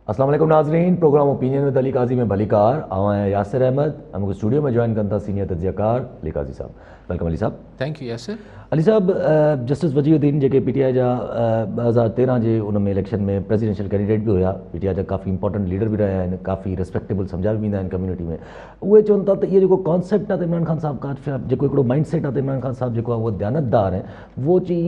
अस्सलाम वालेकुम नाज़रीन, प्रोग्राम ओपिनियन विद अली काजी में भली कार आवां यासिर अहमद हमको स्टूडियो में ज्वाइन करता सीनियर तज्जियाकार अली काजी साहब। वेलकम अली साहब। Thank you Yasir. अली साहब, जस्टिस वजीउद्दीन जेके पीटीआई जा 2013 जे उन में इलेक्शन में प्रेसिडेंशियल कैंडिडेट भी हुआ, पीटीआई जा काफ़ी इंपॉर्टेंट लीडर भी रहा आहिनि, काफ़ी रिस्पेक्टेबल सम्झा भी वेंदा आहिनि कम्युनिटी में। उहे चवनि था त इहो जेको कॉन्सेप्ट आहे त इमरान खान साहब का जेको हिकिड़ो माइंड सेट आहे त इमरान खान साहब जेको आहे उहो दयानतदार है, वो चई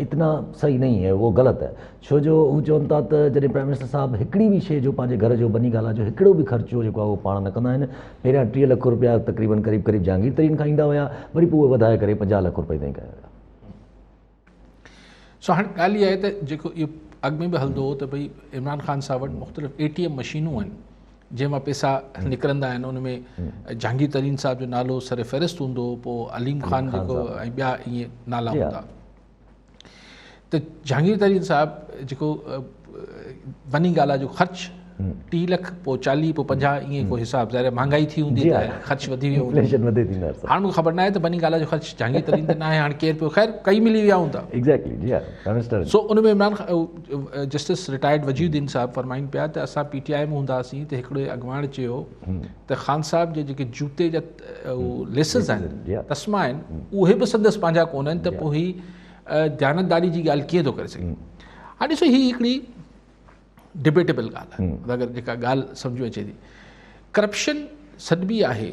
इतना सही नहीं है, वो ग़लति है। छो जो हू चवनि था त जॾहिं प्राइम मिनिस्टर साहब हिकिड़ी बि शइ जो पंहिंजे घर जो बनी ॻाल्हि आहे जो हिकिड़ो बि ख़र्चो जेको आहे उहो पाण न कंदा आहिनि। पहिरियां 30 लख रुपया तक़रीबन क़रीब जहांगीर तरीन खां ईंदा हुया, वरी पोइ उहे वधाए करे 50 लख रुपए ताईं कया हुया। सो हाणे ॻाल्हि इहा आहे त जेको इहो अॻु में बि हलंदो हो त भई इमरान ख़ान साहब वटि मुख़्तलिफ़ ATM मशीनूं आहिनि जंहिंमां पैसा निकिरंदा आहिनि। उन में जहांगीर तरीन साहब जो नालो सर फ़हिरिस्त हूंदो, पोइ अलीम ख़ान जेको ऐं ॿिया ईअं नाला हूंदा। त जहांगीर तरीन साहब जेको वञी ॻाल्हि आहे जो ख़र्चु 30 लख, पोइ 40, पोइ 50 ईअं को हिसाब ज़ाहिर महांगाई थी हूंदी त ख़र्चु वधी वियो हूंदो। हाणे मूंखे ख़बर न आहे त वञी ॻाल्हि जो ख़र्चु जहांगीर तरीन त न आहे, हाणे केरु पियो ख़ैर कई मिली विया हूंदा। सो उन में इमरान जस्टिस रिटायर्ड वजीउद्दीन साहब फरमाइनि पिया त असां PTI में हूंदासीं त हिकिड़े अॻुवाण चयो त ख़ान साहब जे जेके जूते जा लेसिस आहिनि, तस्मा आहिनि, उहे बि संदसि पंहिंजा कोन आहिनि, त पोइ ही दयानतदारी जी ॻाल्हि कीअं थो करे सघे। हाणे ॾिसो ही हिकिड़ी डिबेटेबल ॻाल्हि आहे, अगरि जेका ॻाल्हि सम्झ में अचे थी। करप्शन सॾिबी आहे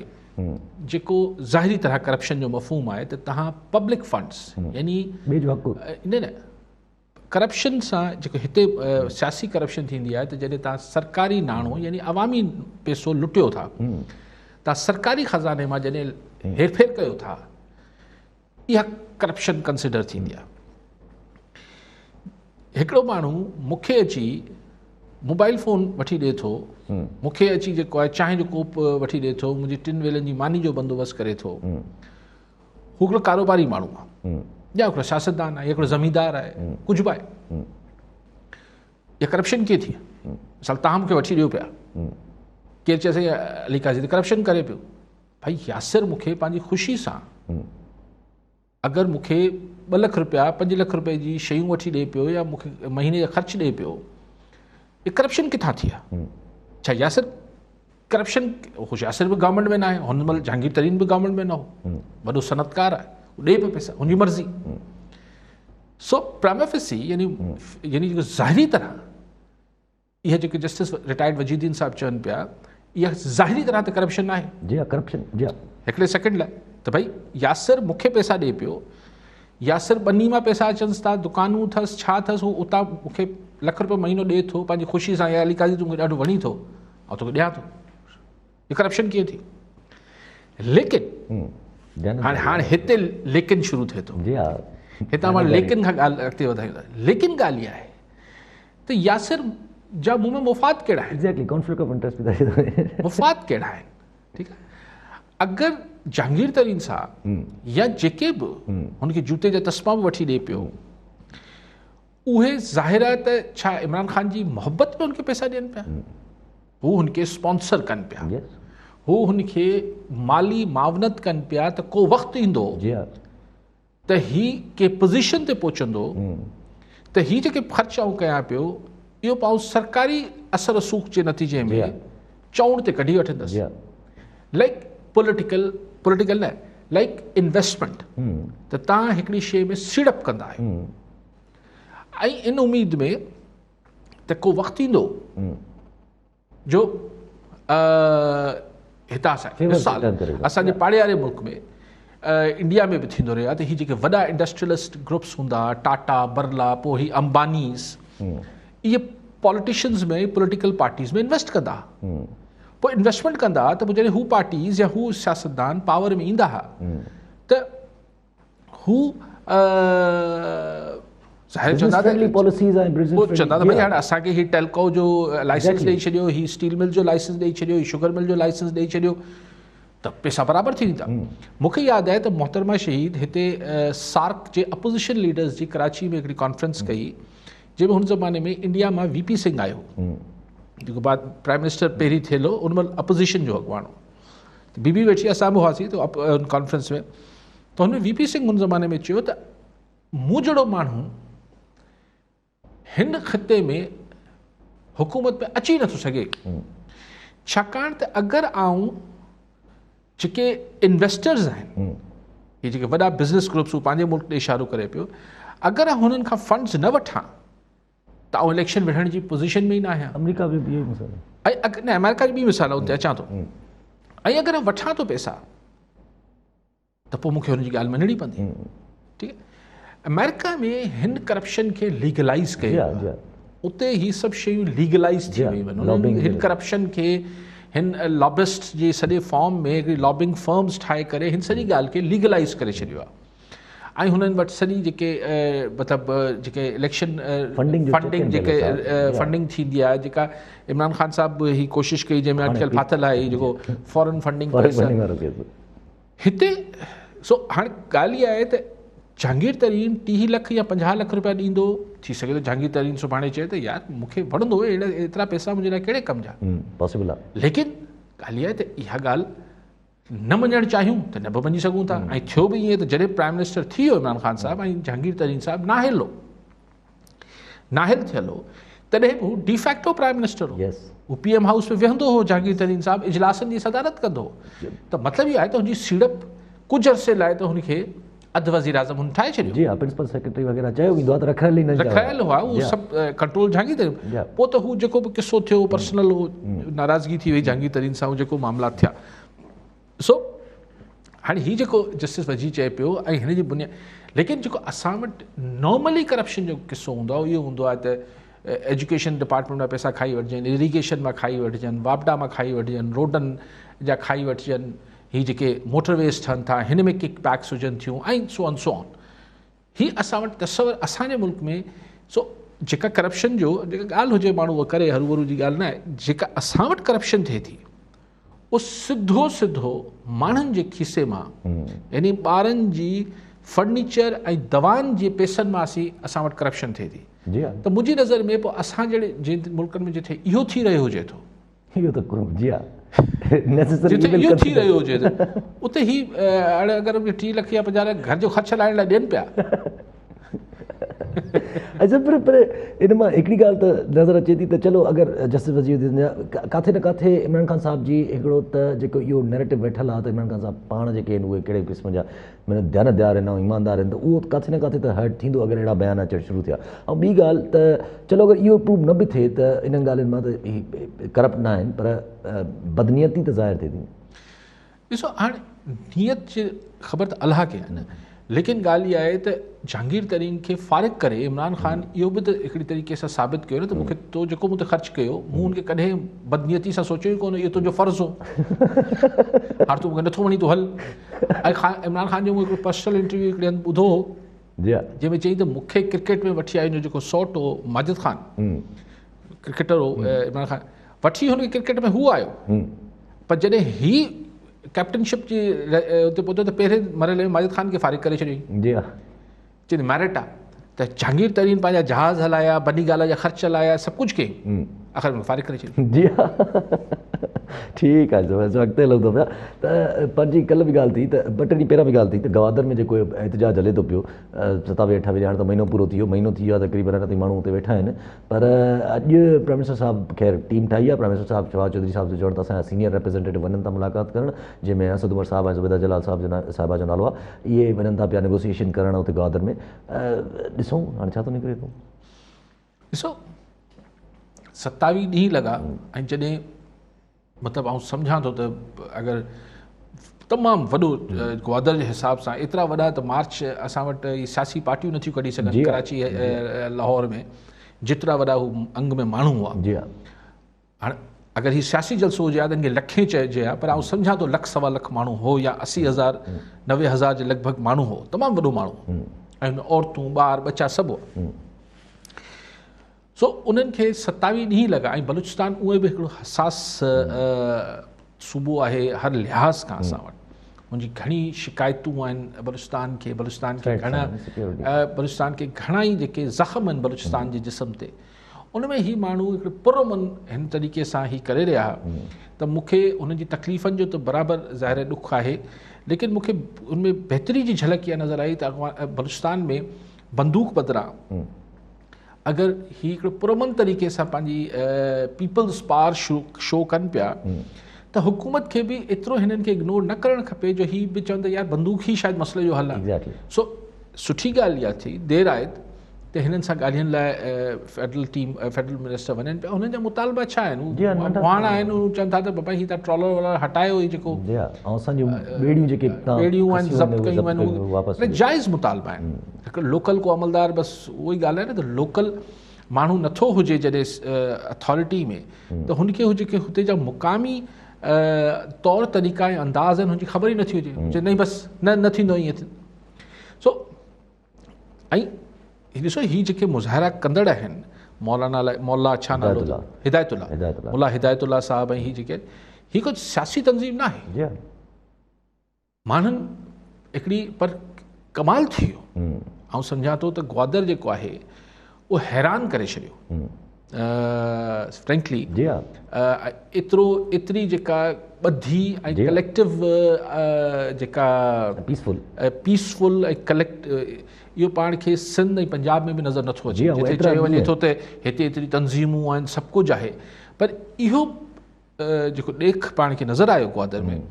जेको ज़ाहिरी तरह करप्शन जो मफ़हूम आहे त तव्हां पब्लिक फंड्स यानी न करप्शन सां जेको हिते सियासी करप्शन थींदी आहे त जॾहिं तव्हां सरकारी नाणो यानी अवामी पैसो लुटियो था, तव्हां सरकारी ख़ज़ाने मां जॾहिं हेरफेर कयो था, इहा करप्शन कंसिडर थींदी आहे। हिकिड़ो माण्हू मूंखे अची मोबाइल फ़ोन वठी ॾिए थो, मूंखे अची जेको आहे चांहि जो कोप वठी ॾिए थो, मुंहिंजी 3 वेलनि जी मानी जो बंदोबस्तु करे थो, हू हिकिड़ो कारोबारी माण्हू आहे या हिकिड़ो सियासतदान आहे या हिकिड़ो ज़मींदार आहे, कुझु बि आहे। इहा करप्शन कीअं थी? मिसाल तव्हां मूंखे वठी ॾियो पिया, केरु चए साईं अली काज़ी त करप्शन करे पियो। भाई यासिर मूंखे पंहिंजी ख़ुशी सां अगरि मूंखे 2 लख रुपया 5 लख रुपए जी शयूं वठी ॾिए पियो या मूंखे महीने जा ख़र्चु ॾिए पियो, ये करप्शन किथां थी आहे? छा यासिर करप्शन? हो यासिर बि गवर्नमेंट में न आहे, हुन महिल जहांगीर तरीन बि गवर्नमेंट में न हो, वॾो सनतकार आहे, ॾे पियो पैसा, हुनजी मर्ज़ी। सो प्राइमा फेसी यानी जेको ज़ाहिरी तरह इहा जेके जस्टिस रिटायर्ड वजीउद्दीन साहब चवनि पिया, इहा ज़ाहिरी तरह त करप्शन आहे। जी हा, करप्शन। जी हा, हिकिड़े सेकेंड लाइ त भई यासिर मूंखे पैसा ॾिए पियो, यासिर बनी मां पैसा अचनि था, दुकानूं अथसि, छा अथसि, उहो उतां मूंखे लख रुपया महीनो ॾिए थो पंहिंजी ख़ुशी सां, या अली काज़ी तूं मूंखे ॾाढो वणी थो ऐं तोखे ॾियां थो। इहा करप्शन कीअं थी? लेकिन हाणे हिते लेकिन शुरू थिए थो। हितां मां लेकिन खां ॻाल्हि अॻिते वधायूं था। लेकिन ॻाल्हि इहा आहे त यासिर जा मूं में मुफ़ाद कहिड़ा आहिनि? कॉन्फ्लिक्ट ऑफ इंटरेस्ट मुफ़ाद कहिड़ा आहिनि? ठीकु आहे। अगरि जहांगीर तरीन साहब या जेके बि हुनखे जूते जा तस्मा बि वठी ॾिए पियो, उहे ज़ाहिर आहे त छा इमरान ख़ान जी मोहबत में हुनखे पैसा ॾियनि पिया, हू हुनखे स्पॉन्सर कनि पिया, हू हुनखे माली मावनत कनि पिया त को वक़्तु ईंदो त ही के पोज़ीशन ते पहुचंदो त ही जेके ख़र्च आऊं कयां पियो, इहो पाऊं सरकारी असर रसूख़ जे नतीजे में चवण ते कढी वठंदसि। लाइक पॉलिटिकल न, लाइक इन्वेस्टमेंट, त तव्हां हिकिड़ी शइ में सीड़प कंदा आहियो ऐं इन उम्मीद में त को वक़्तु ईंदो जो हितां मिसाल असांजे पाड़े वारे मुल्क में इंडिया में बि थींदो रहियो आहे त ही जेके वॾा इंडस्ट्रियलिस्ट ग्रुप्स हूंदा, टाटा, बरला, पोइ ही अंबानीस, इहे पॉलिटिशियंस में पॉलिटिकल पार्टीज़ में इन्वेस्ट कंदा। पोइ इन्वेस्टमेंट कंदा त पोइ जॾहिं हू पार्टीज़ या हू सियासतदान पावर में ईंदा हुआ त हू चवंदा त भई हाणे असांखे ही टेल्को जो लाइसेंस ॾेई छॾियो, ही स्टील मिल जो लाइसेंस ॾेई छॾियो, ही शुगर मिल जो लाइसेंस ॾेई छॾियो, त पैसा बराबरि थी वेंदा। मूंखे यादि आहे त मोहतरमा शहीद हिते सार्क जे अपोज़िशन लीडर्स जी कराची में हिकिड़ी कॉन्फ्रेंस कई, जंहिंमें हुन ज़माने में इंडिया मां VP सिंह आयो, जेको बाद प्राइम मिनिस्टर पहिरीं थियल हो, उन महिल अपोज़िशन जो अॻुवाणो, बीबी वेठी असां बि हुआसीं त कॉन्फ्रेंस में, त हुन VP सिंह हुन ज़माने में चयो त मूं जहिड़ो माण्हू हिन ख़िते में हुकूमत में अची नथो सघे, छाकाणि त अगरि आऊं जेके इन्वेस्टर्स आहिनि, ये जेके वॾा बिज़नेस ग्रुप्स पंहिंजे मुल्क ॾे इशारो करे पियो, अगरि हुननि खां फंड्स न वठां त आउं इलेक्शन विढ़ण जी पोज़ीशन में ई न आहियां। अमेरिका में भी यही मसला है। ऐं न अमेरिका जी ॿी मिसाल आहे, उते अचां थो। ऐं अगरि वठां थो पैसा त पोइ मूंखे हुनजी ॻाल्हि मञणी पवंदी। ठीकु आहे, अमेरिका में हिन करप्शन खे लीगलाइज़ कयो, उते ही सभु शयूं लीगलाइज़ थी वयूं आहिनि। हिन करप्शन खे हिन लॉबिस्ट जे सॼे फॉर्म में हिकिड़ी लॉबिंग फर्म्स ठाहे करे हिन सॼी ॻाल्हि खे लीगलाइज़ करे छॾियो आहे। ऐं हुननि वटि सॼी जेके मतिलबु जेके इलेक्शन फंडिंग जेके फंडिंग थींदी आहे, जेका इमरान ख़ान साहब ही कोशिशि कई जंहिंमें अॼुकल्ह फाथल आहे जेको फॉरेन फंडिंग हिते। सो हाणे ॻाल्हि इहा आहे त जहांगीर तरीन 30 लख या 50 लख रुपया ॾींदो, थी सघे त जहांगीर तरीन सुभाणे चए त यार मूंखे वणंदो अहिड़ा एतिरा पैसा मुंहिंजे लाइ कहिड़े कम जा पॉसिबल आहे। लेकिन ॻाल्हि इहा आहे त इहा ॻाल्हि न मञणु चाहियूं त न बि मञी सघूं था। ऐं थियो बि ईअं त जॾहिं प्राइम मिनिस्टर थी वियो इमरान ख़ान साहब ऐं जहांगीर तरीन साहब नाहिल थियल हो, तॾहिं बि हू डिफैक्टो प्राइम मिनिस्टर हो। हू PM हाउस में वेहंदो हो, जहांगीर तरीन साहब इजलासनि जी सदारत कंदो हो। त मतिलबु इहो आहे त हुनजी सीड़प कुझु अरसे लाइ त हुनखे अधु वज़ीर आज़म हुन ठाहे छॾियो। जी हा, प्रिंसिपल सेक्रेटरी वग़ैरह चयो वेंदो आहे त रखियल हुआ, उहो सभु कंट्रोल जहांगीर तरीन। पोइ त हू जेको बि किसो थियो पर्सनल हो, नाराज़गी थी वई जहांगीर तरीन सां, जेको मामला थिया। सो हाणे हीउ जेको जस्टिस वजी चए पियो ऐं हिन जी बुनियाद, लेकिन जेको असां वटि नॉर्मली करप्शन जो किसो हूंदो आहे इहो हूंदो आहे त एजुकेशन डिपार्टमेंट मां पैसा खाई वठिजनि, इरिगेशन मां खाई वठिजनि, वापडा मां खाई वठिजनि, रोडनि जा खाई वठिजनि, हीअ जेके मोटरवेज़ ठहनि था हिन में किक बैक्स हुजनि थियूं ऐं सो ऑन। हीअ असां वटि तस्वर असांजे मुल्क में। सो जेका करप्शन जो जेका ॻाल्हि हुजे माण्हू उहा करे, हरू भरू जी ॻाल्हि न आहे। जेका असां वटि करप्शन थिए थी उहो सिधो माण्हुनि जे खीसे मां, यानी ॿारनि जी फर्नीचर ऐं दवाउनि जे पैसनि मां असां वटि करप्शन थिए थी। त मुंहिंजी नज़र में पोइ असां जहिड़े जिन मुल्कनि में जिथे इहो थी रहियो हुजे थो, इहो थी रहियो हुजे त उते ही हाणे अगरि 30 लख या 50 लख घर जो ख़र्च हलाइण लाइ ॾियनि पिया। अच्छा, पर इन मां हिकिड़ी ॻाल्हि त नज़र अचे थी त चलो अगरि जस्टिस वज़ीरुद्दीन जा किथे न किथे इमरान ख़ान साहब जी हिकिड़ो त जेको इहो नैरेटिव वेठल आहे त इमरान ख़ान साहब पाण जेके आहिनि उहे कहिड़े क़िस्म जा माना ध्यानदार आहिनि ऐं ईमानदार आहिनि, त उहो किथे न किथे त हर्ट थींदो अगरि अहिड़ा बयान अचणु शुरू थिया। ऐं ॿी ॻाल्हि त चलो अगरि इहो प्रूव न बि थिए त इन्हनि ॻाल्हियुनि मां त करप्ट न आहिनि, पर बदनीयती त ज़ाहिर थिए थी। ॾिसो हाणे नियत जी ख़बर त अलाह खे आहे न, लेकिन ॻाल्हि इहा आहे त जहांगीर तरीन खे फारिग करे इमरान ख़ान इहो बि त हिकिड़ी तरीक़े सां साबित कयो न त मूंखे तो जेको मूं ते ख़र्च कयो मूं हुनखे कॾहिं बदनीयती सां सोचियो ई कोन, इहो तुंहिंजो फ़र्ज़ु हो, हाणे तूं मूंखे नथो वणी तूं हल। ऐं इमरान ख़ान जो मूं हिकिड़ो पर्सनल इंटरव्यू हिकिड़े हंधि ॿुधो हो जंहिंमें चई त मूंखे क्रिकेट में वठी आयो जेको सॉट हो माजिद ख़ान क्रिकेटर हो, इमरान ख़ान वठी हुनखे क्रिकेट में हू आयो, पर जॾहिं ही कैप्टनशिप जी उते पहुतो त पहिरें मरहले में माजिद ख़ान खे फारिग करे छॾियईं। चई मैरिट आहे त जहांगीर तरीन पंहिंजा जहाज़ हलाया, बनी ॻाल्हि जा ख़र्च हलाया, सभु कुझु कयईं, आख़िर में फारिग करे छॾियईं। जी हा, ठीकु आहे। अॻिते हलूं था पिया त पंहिंजी कल्ह बि ॻाल्हि थी त 2 टे ॾींहं पहिरियों बि ॻाल्हि थी त गवादर में जेको एहतजाज हले थो पियो 27-28 हाणे त महीनो पूरो थी वियो, महीनो थी वियो आहे तक़रीबन अञा ताईं माण्हू उते वेठा आहिनि। पर अॼु प्राइम मिनिस्टर साहब ख़ैर टीम ठाही आहे, प्राइम मिनिस्टर साहब शहबाज चौधरी साहब जो चवण त असांजा सीनियर रिप्रेज़ेंटेटिव वञनि था मुलाक़ात करणु, जंहिंमें असद उमर साहब ऐं ज़ुबैदा जलाल साहिबा जो नालो आहे, इहे वञनि था पिया नेगोसिएशन करणु उते गवादर में। ॾिसूं हाणे छा थो निकिरे थो। ॾिसो 27 ॾींहं लॻा ऐं जॾहिं मतिलबु आउं सम्झां थो त अगरि तमामु वॾो ग्वादर जे हिसाब सां एतिरा वॾा त मार्च असां वटि ई सियासी पार्टियूं नथियूं कढी सघनि कराची लाहौर में, जेतिरा वॾा हू अंग में माण्हू हुआ। हाणे अगरि हीउ सियासी जलसो हुजे हा त हिनखे लखे चइजे हा, पर आउं सम्झां थो 1.25 लख माण्हू हो या 80,000 90,000 जे लॻभॻि माण्हू हो, तमामु वॾो माण्हू, ऐं औरतूं ॿार बच्चा सभु हुआ। सो उन्हनि खे 27 ॾींहं लॻा ऐं बलूचिस्तान उहे बि हिकिड़ो हसास सूबो आहे हर लिहाज़ खां असां वटि, मुंहिंजी घणी शिकायतूं आहिनि बलूचिस्तान खे घणा ई जेके ज़ख़्म आहिनि बलूचिस्तान जे जिस्म ते, उनमें ही माण्हू हिकिड़े पुरमन हिन तरीक़े सां ही करे रहिया त मूंखे उन्हनि जी तकलीफ़ुनि जो त बराबरि ज़ाहिर ॾुख आहे, लेकिन मूंखे उनमें बहितरी जी झलक इहा नज़र आई त बलूचिस्तान में बंदूक बदिरां अगरि ही हिकिड़ो पुरमन तरीक़े सां पंहिंजी पीपल्स पावर शो कनि पिया त हुकूमत खे बि एतिरो हिननि खे इग्नोर न करणु खपे जो ही बि चवनि त यार बंदूक ही शायदि मसइले जो हल आहे। एग्जैक्टली। सो सुठी ॻाल्हि इहा थी देरि आहे त हिननि सां ॻाल्हियुनि लाइ फेडरल मिनिस्टर वञनि पिया। हुननि जा मुतालबा छा आहिनि? वाण आहिनि, हू चवनि था त बाबा ही तव्हां ट्रॉलर वॉलर हटायो, ही जेको बेड़ियूं जेके बेड़ियूं आहिनि ज़ब्त कयूं आहिनि, जाइज़ मुतालबा आहिनि। हिकिड़ो लोकल को अमलदार बसि उहो ई ॻाल्हि आहे न त लोकल माण्हू नथो हुजे जॾहिं अथॉरिटी में त हुनखे हुजे की हुते जा मुक़ामी तौर तरीक़ा ऐं अंदाज़ आहिनि हुनजी ख़बर ई नथी हुजे नहीं बसि न थींदो ईअं। सो ऐं ॾिसो ही जेके मुज़ाहिरा कंदड़ आहिनि मौला छा नालो हिदायतुल्ला मुल्ला हिदायतुल्ला साहब ऐं ही जेके ही कुझु सियासी तंज़ीम न आहे। माण्हुनि हिकिड़ी पर कमाल थी वियो। ऐं सम्झां थो त ग्वादर जेको आहे उहो हैरान करे छॾियो फ्रेंकली। एतिरी जेका ॿधी ऐं कलेक्टिव जेका पीसफुल ऐं कलेक्ट इहो पाण खे सिंध ऐं पंजाब में बि नज़र नथो अचे। जिते चयो वञे थो त हिते एतिरी तंज़ीमूं आहिनि, सभु कुझु आहे, पर इहो जेको ॾेख पाण खे नज़र आयो ग्वादर में,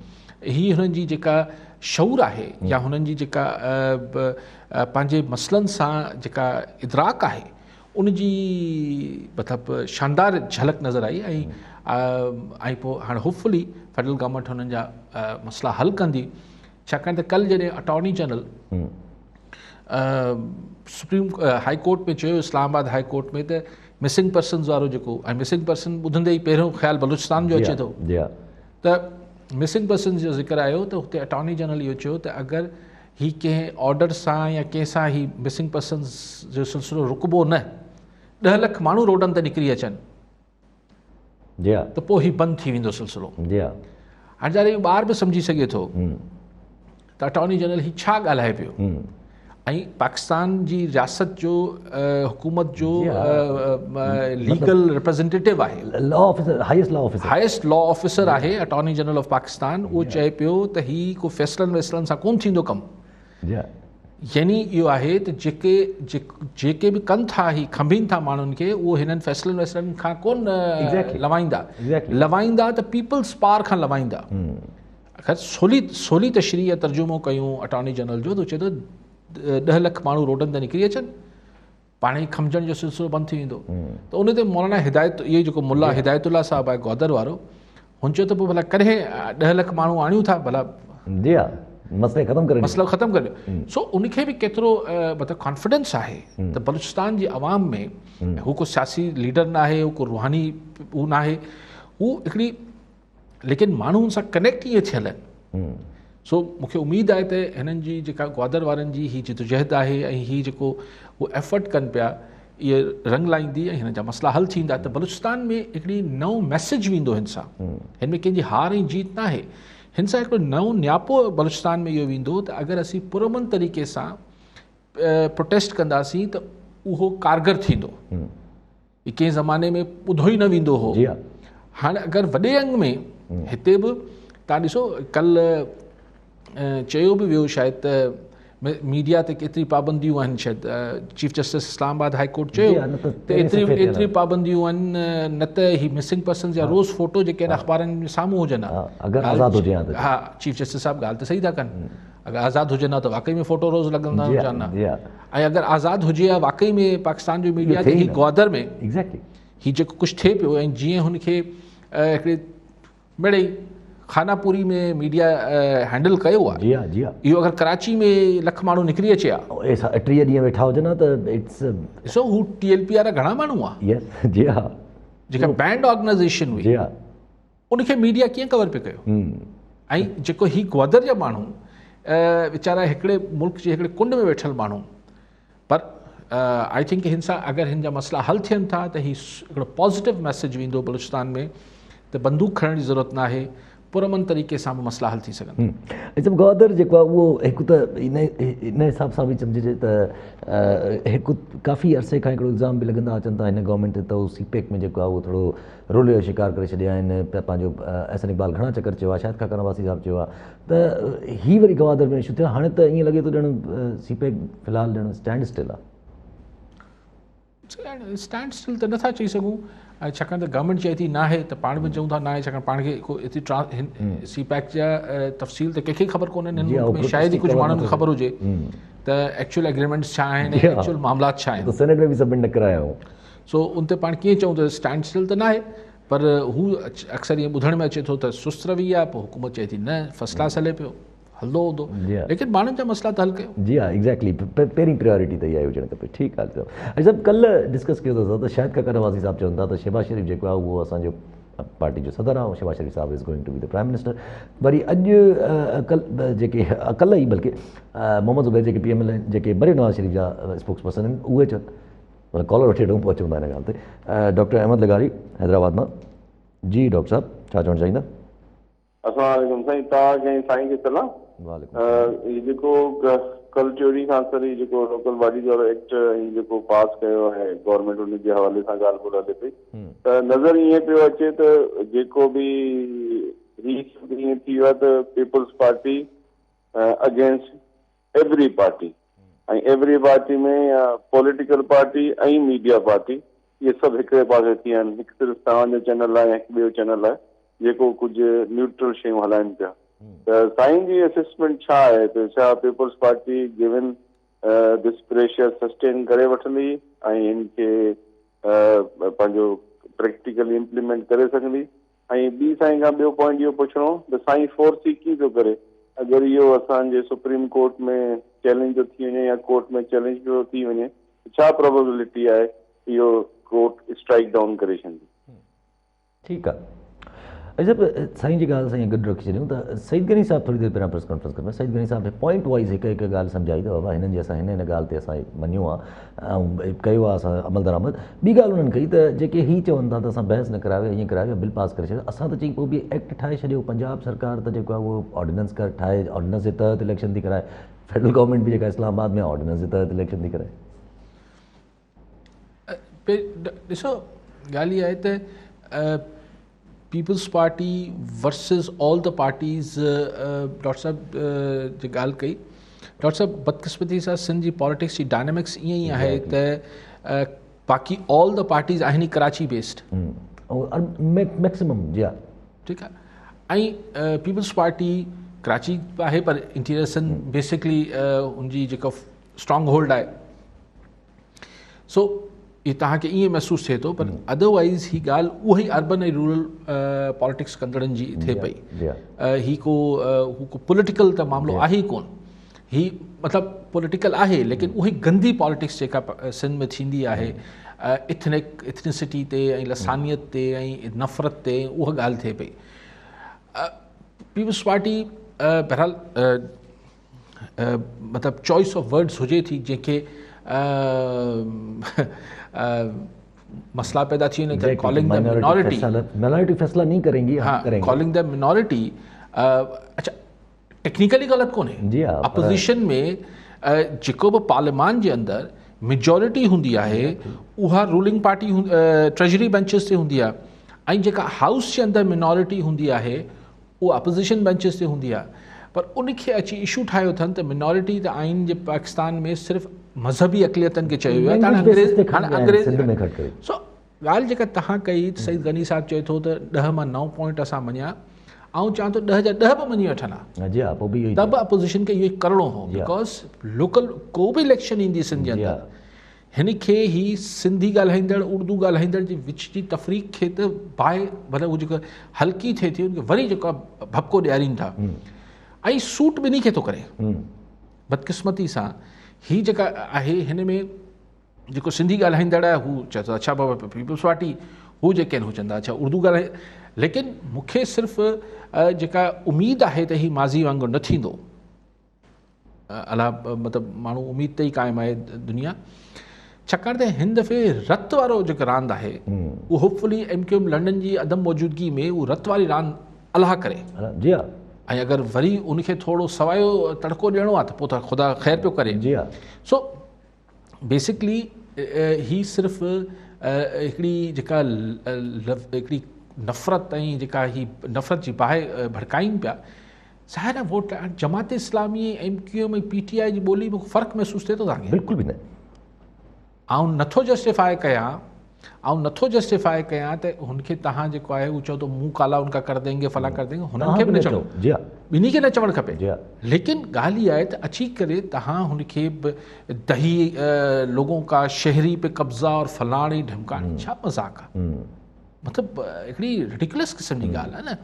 हीअ हुननि जी जेका शऊर आहे या हुननि जी जेका पंहिंजे मसइलनि सां जेका इदराक आहे उनजी मतिलबु शानदार झलक नज़र आई। ऐं पोइ हाणे होपफुली फेडरल गवर्नमेंट हुननि जा मसइला हल कंदी, छाकाणि त कल्ह जॾहिं attorney general supreme high court में चयो, इस्लामाबाद हाई कोर्ट में, त मिसिंग पर्सन्स वारो जेको ऐं मिसिंग पर्सन ॿुधंदे ई पहिरियों ख़्यालु बलूचिस्तान जो अचे थो त मिसिंग पर्सन जो ज़िक्र आयो त हुते अटॉर्नी जनरल इहो चयो त अगरि ही कंहिं ऑर्डर सां या कंहिंसां ही मिसिंग पर्सन्स जो सिलसिलो रुकबो न, 10 लख माण्हू रोडनि ते निकिरी अचनि त पोइ ही बंदि थी वेंदो सिलसिलो। हाणे जॾहिं ॿार बि सम्झी सघे थो त अटॉर्नी जनरल ही छा ॻाल्हाए पियो। ऐं पाकिस्तान जी रियासत जो हुकूमत जो लीगल रिप्रेज़ेंटेटिव आहे, हाईएस्ट लॉ ऑफिसर आहे अटॉर्नी जनरल ऑफ पाकिस्तान। उहो चए पियो त ही को फ़ैसिलनि वैसिलनि सां कोन थींदो कमु। यानी इहो आहे त जेके बि कनि था ही खंभीनि था माण्हुनि खे, उहो हिननि फ़ैसिलनि वैसिलनि खां कोन लवाईंदा त पीपल्स पावर खां लवाईंदा। अगरि सोली तशरीह तर्जुमो कयूं अटॉर्नी जनरल जो त चए थो 10 लख माण्हू रोडनि ते निकिरी अचनि, पाण ई खमजण जो सिलसिलो बंदि थी वेंदो। त उन ते मौलाना इहो जेको मुल्ला हिदायतुल्ला साहब आहे ग्वादर वारो, हुन चयो त पोइ भला कॾहिं 10 लख माण्हू आणियूं था, भला मसइलो ख़तमु करे ॾियो। सो उनखे बि केतिरो मतिलबु कॉन्फिडेंस आहे त बलूचिस्तान जी आवाम में हू को सियासी लीडर न आहे, हू को रूहानी हू न आहे, हू हिकिड़ी लेकिन माण्हुनि सां कनेक्ट ईअं थियल आहिनि। सो मूंखे उमेदु आहे त हिननि जी जेका ग्वादर वारनि जी हीअ जिदोजहद आहे ऐं हीअ जेको उहो एफर्ट कनि पिया, इहे रंग लाईंदी ऐं हिन जा मसइला हल थींदा त बलूचिस्तान में हिकिड़ी नओं मैसेज वेंदो हिन सां। हिन में कंहिंजी हार ऐं जीत न आहे, हिन सां हिकिड़ो नओं न्यापो बलूचिस्तान में इहो वेंदो त अगरि असीं पुरमन तरीक़े सां प्रोटेस्ट कंदासीं त उहो कारगर थींदो। कंहिं ज़माने में ॿुधो ई न वेंदो हो। हाणे अगरि वॾे अंग में हिते बि तव्हां ॾिसो, कल्ह चयो बि वियो शायदि त मीडिया ते केतिरी पाबंदियूं आहिनि। शायदि chief justice Islamabad high court चयो त एतिरी पाबंदियूं आहिनि, न त ही मिसिंग पर्सन जा रोज़ फोटो जेके आहिनि अख़बारनि में साम्हूं हुजनि। हा, चीफ जस्टिस साहब ॻाल्हि त सही था कनि, अगरि आज़ादु हुजनि हा त वाक़ई में फोटो रोज़ लॻंदा हुजनि। ऐं अगरि आज़ादु हुजे हा वाक़ई में पाकिस्तान जो मीडिया ते ही ग्वादर में ही जेको कुझु थिए पियो, ऐं जीअं हुनखे हिकिड़े मिड़ई खानापुरी में मीडिया हैंडल कयो आहे, इहो अगरि कराची में लख माण्हू निकिरी अचे हा, 30 ॾींहं वेठा हुजनि हा त इट्स ॾिसो हू TLP वारा घणा माण्हू आहे जेका बैंड ऑर्गेनाइज़ेशन हुई, उनखे मीडिया कीअं कवर पियो कयो। ऐं जेको ही ग्वादर जा माण्हू वीचारा हिकिड़े मुल्क जे हिकिड़े कुंड में वेठल माण्हू, पर आई थिंक हिन सां अगरि हिन जा मसइला हल थियनि था त ही हिकिड़ो पॉज़िटिव मैसेज वेंदो बलूचिस्तान में त बंदूक खणण जी ज़रूरत न आहे, पुरमन तरीक़े सां बि मसइला हल थी सघनि। जब ग्वादर जेको आहे उहो हिकु त इन हिसाब सां बि सम्झिजे त हिकु काफ़ी अरसे खां हिकिड़ो इल्ज़ाम बि लॻंदा अचनि था हिन गवर्नमेंट ते त उहो CPEC में जेको आहे उहो थोरो रोले जो शिकार करे छॾिया आहिनि। पंहिंजो एहसन इक़बाल घणा चकर चयो आहे, शायदि खां नवाज़ी साहब चयो आहे त ही वरी ग्वादर में इशू थियो। हाणे त ईअं लॻे थो ॼण CPEC फ़िलहालु ॼण स्टैंड स्टिल आहे। स्टैंड स्टिल त नथा चई सघूं, छाकाणि त गवर्नमेंट चए थी न आहे त पाण बि चऊं था न आहे, छाकाणि पाण खे एतिरी सी पैक जा तफ़सील त कंहिंखे ख़बर कोन्हे हिन मुल्क में, शायदि ई कुझु माण्हुनि खे ख़बर हुजे त एक्चुअल एग्रीमेंट्स छा आहिनि, एक्चुअल मामलात छा आहिनि। सेनेट में बि सबमिट न कराया हो। सो उन ते पाण कीअं चऊं त स्टैंड स्टिल त न आहे, पर हू अक्सर ईअं ॿुधण में अचे थो त सुस्त रवैया आहे, पोइ हुकूमत चए थी न फर्स्ट क्लास हले पियो, हलंदो हूंदो, लेकिन माण्हुनि जा मसइला त हल कयो। जी हाँ, एग्जैक्टली, पहिरीं प्रायोरिटी त इहा ई हुजणु खपे। ठीकु आहे। अच्छा सभु कल्ह डिस्कस कयो त शाहिद ख़ाक़ा नवाज़ी साहब चवनि था त शहबाज शरीफ़ जेको आहे उहो असांजो पार्टी जो सदर आहे, शहबाज शरीफ़ साहब is going to be the prime minister. वरी अॼु जेके कल्ह ई बल्कि मोहम्मद ज़ुबैर जेके PML आहिनि, जेके वरी नवाज़ शरीफ़ जा स्पोक्स पर्सन आहिनि, उहे चवनि, मतलब कॉलर वठी वठूं पोइ अचूं था हिन ॻाल्हि ते। डॉक्टर अहमद लगारी हैदराबाद मां। जी डॉक्टर साहब, छा चवणु चाहींदा? अस्सलाम वालेकुम साईं, तव्हां साईं खे सलाम। ये जेको कल चोरी खां सरी जेको लोकल बॉडीज़ वारो एक्ट जेको पास कयो आहे गवर्नमेंट, उन जे हवाले सां ॻाल्हि ॿोल हले पई, त नज़र ईअं पियो अचे त जेको बि ईअं थी वियो आहे त peoples party against every party, ऐं एवरी पार्टी में पॉलिटिकल पार्टी ऐं मीडिया पार्टी इहे सभु हिकिड़े पासे थी विया आहिनि। हिकु सिर्फ़ु तव्हांजो चैनल आहे, हिकु ॿियो चैनल आहे जेको कुझु न्यूट्रल शयूं हलाइनि पिया। त साईं जी असेसमेंट छा आहे त छा peoples party given this pressure sustain करे वठंदी ऐं हिन खे पंहिंजो प्रैक्टिकली इम्प्लीमेंट करे सघंदी? ऐं ॿी साईं खां ॿियो पॉइंट इहो पुछणो त साईं फोर्स ई कीअं थो करे अगरि इहो असांजे सुप्रीम कोर्ट में चैलेंज थो थी वञे या कोर्ट में चैलेंज थो थी वञे, छा प्रोबेबिलिटी आहे इहो कोर्ट स्ट्राइक डाउन करे छॾंदी? ठीकु आहे। जब साईं जी ॻाल्हि सां गॾु रखी छॾियूं त सईद गनी साहब थोरी देरि पहिरियां प्रेस कॉन्फ्रेंस में सईद गनी साहब पॉइंट वाइज़ हिकु हिकु ॻाल्हि सम्झाई त बाबा हिननि जी असां हिन ॻाल्हि ते असां मञियो आहे ऐं कयो आहे असां अमल दरामद। ॿी ॻाल्हि उन्हनि कई त जेके हीअ चवनि था त असां बहस न करायो, ईअं करायो, बिल पास करे छॾियो, असां त चई पोइ बि एक्ट ठाहे छॾियो। पंजाब सरकार त जेको आहे उहो ऑर्डिनेंस ठाहे, ऑर्डिनेंस जे तहत इलेक्शन थी कराए। फेडरल गवर्नमेंट बि जेका इस्लामाबाद में ऑर्डिनेंस जे तहत इलेक्शन थी कराए। ॾिसो ॻाल्हि इहा आहे त peoples Party versus all the parties, doctor साहब जी ॻाल्हि कई। डॉक्टर साहब बदकिस्मती सां सिंध जी पॉलिटिक्स जी डायनेमिक्स ईअं ई आहे त बाक़ी ऑल द पार्टीज़ आहिनि कराची बेस्ड मैक्सिमम। जी हा, ठीकु आहे। ऐं पीपल्स पार्टी कराची आहे पर इंटीरियर सिंध बेसिकली उनजी जेको स्ट्रॉन्ग होल्ड आहे। सो ये तव्हांखे ईअं महसूसु थिए थो, पर अदरवाइज़ ही ॻाल्हि उहा ई अर्बन ऐं रूरल पॉलिटिक्स कंदड़नि जी थिए पई। ही को पॉलिटिकल त मामिलो आहे ई कोन, ही मतिलबु पॉलिटिकल आहे लेकिन उहा ई गंदी पॉलिटिक्स जेका सिंध में थींदी आहे इथनिसिटी ते ऐं लसानियत ते ऐं नफ़रत ते, उहा ॻाल्हि थिए पई। पीपल्स पार्टी बहरहाल मतिलबु चॉइस ऑफ वर्ड्स हुजे थी जंहिंखे मसला पैदा थी वञे, कॉलिंग द मिनॉरिटी फैसला नहीं करेंगी। हाँ, कॉलिंग द मिनॉरिटी अच्छा टेक्निकली ग़लति कोन्हे। अपोजिशन में जेको बि पार्लियामान जे अंदरि मेजॉरिटी हूंदी आहे उहा रूलिंग पार्टी ट्रेजरी बेंचिस ते हूंदी आहे, ऐं जेका हाउस जे अंदरि मिनॉरिटी हूंदी आहे उहा अपोजिशन बेंचिस ते हूंदी आहे। पर उनखे अची इशू ठाहियो अथनि त मिनॉरिटी त आइन जे पाकिस्तान में सिर्फ़ु मज़हबी अक़लियतनि खे चयो वियो आहे। सो ॻाल्हि जेका तव्हां कई सईद गनी साहब चए थो त 10 मां 9 पॉइंट असां मञिया, ऐं चवां थो 10 जा 10 बि मञी वठनि हा, त बि अपोजिशन खे इहो ई करिणो हो। बिकॉज लोकल को बि इलेक्शन ईंदी सिंध जे अंदरि, हिन खे ही सिंधी ॻाल्हाईंदड़ उर्दू ॻाल्हाईंदड़ जे विच जी तफ़रीक़ खे त बाहि भले उहो जेको हल्की थिए थी उनखे वरी जेको भपको ॾियारीनि था, ऐं सूट ॿिन्ही खे थो करे। बदकिस्मती सां ही जेका आहे हिन में जेको सिंधी ॻाल्हाईंदड़ आहे हू चए थो अच्छा बाबा पीपल्स पार्टी, हू जेके आहिनि हू चवंदा अच्छा उर्दू ॻाल्हाए। लेकिन मूंखे सिर्फ़ु जेका उमेदु आहे त ही माज़ी वांगुरु न थींदो, अला मतिलबु माण्हू उमेद ते ई क़ाइमु आहे दुनिया, छाकाणि त हिन दफ़े रत वारो जेको रांदि आहे उहो होपफुली MQM लंडन जी अदम मौजूदगी में उहो रत वारी रांदि अलाह करे। जी हा, ऐं अगरि वरी उनखे थोरो सवायो तड़को ॾियणो आहे त पोइ त ख़ुदा ख़ैर पियो करे। जी हा। सो बेसिकली ही सिर्फ़ु हिकिड़ी जेका हिकिड़ी नफ़रत ऐं जेका ही नफ़रत जी बाहि भड़काइनि पिया, ज़ाहिर आहे वोट जमात इस्लामी MQM ऐं PTI जी ॿोली में फ़र्क़ु महसूसु थिए थो तव्हांखे? बिल्कुलु बि न। आउं नथो जस्टिफाई कयां त हुनखे तव्हां जेको आहे उहो चओ त मुंहुं काला उनका कर देंगे फला कर देंगे, हुननि खे बि न चओ, जी हा, ॿिन्ही खे न चवणु खपे। जी हा, लेकिन ॻाल्हि इहा आहे त अची करे तव्हां हुनखे दही लोगों का शहरी पे कब्ज़ा और फलाणी ढमकाणी, छा मज़ाक आहे? मतिलबु हिकिड़ी रिडिकुलस क़िस्म जी ॻाल्हि आहे न।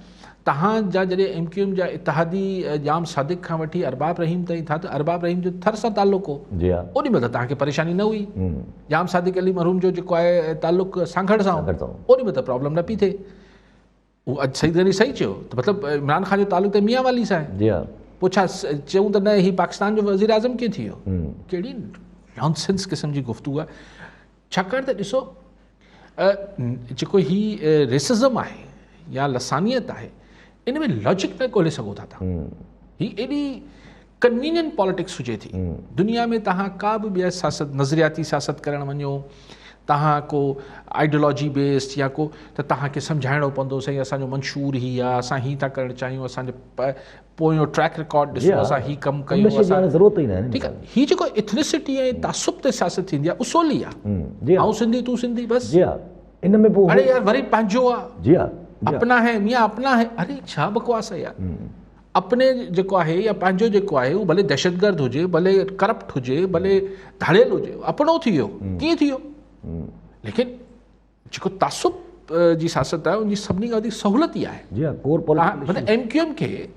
तव्हांजा जॾहिं MQM जा इतिहादी जाम सादिक खां वठी अरबाब रहीम ताईं था, त अरबाब रहीम जो थर सां ताल्लुक़ हो, जी हा, ओॾी महिल तव्हांखे परेशानी न हुई। जाम सादिक अली मरहूम जो जेको आहे ताल्लुक़ सांगड़ सां सांगड़ सां, ओॾी महिल प्रॉब्लम न पई थिए। उहो अॼु सही घणी सही चयो त मतिलबु इमरान ख़ान जो ताल्लुक़ त मियां वाली सां आहे। जी हा, पोइ छा चयूं त न ही पाकिस्तान जो वज़ीर आज़म कीअं थी वियो? कहिड़ी नॉनसेंस क़िस्म जी गुफ़्तगू आहे। छाकाणि त ॾिसो जेको ही रेसिज़म आहे या लसानियत आहे, इन में लॉजिक न ॻोल्हे सघो था तव्हां। ही एॾी कन्वीनियंट पॉलिटिक्स हुजे थी दुनिया में। तव्हां का बि ॿिया सियासत, नज़रियाती सियासत करणु वञो, तव्हां को आइडियोलॉजी बेस्ड या को, त तव्हांखे सम्झाइणो पवंदो साईं असांजो मंशूर ही आहे, असां ही था करणु चाहियूं, असांजे पोयों ट्रैक रिकॉर्ड ॾिसो, असां ही कमु कयूं, ज़रूरत ई न आहे। ठीकु आहे। ही जेको एथनिसिटी ऐं तासुब ते सियासत थींदी आहे, उसूली आहे। ऐं सिंधी तूं सिंधी बसि। जी हा, इन में पोइ अरे यार वरी पंहिंजो आहे। जी हा, अपना है मियाँ अपना है, अरे छा बकवास आहे यार। अपने जेको आहे या पंहिंजो जेको आहे उहो भले दहशतगर्द हुजे, भले करप्ट हुजे, भले धाड़ियल हुजे, अपनो थी वियो, कीअं थी वियो? लेकिन जेको तासुब जी सियासत आहे उनजी सभिनी खां वधीक सहूलियत ई आहे। जी हा, कोर पॉलिटिक्स मतिलबु MQM खे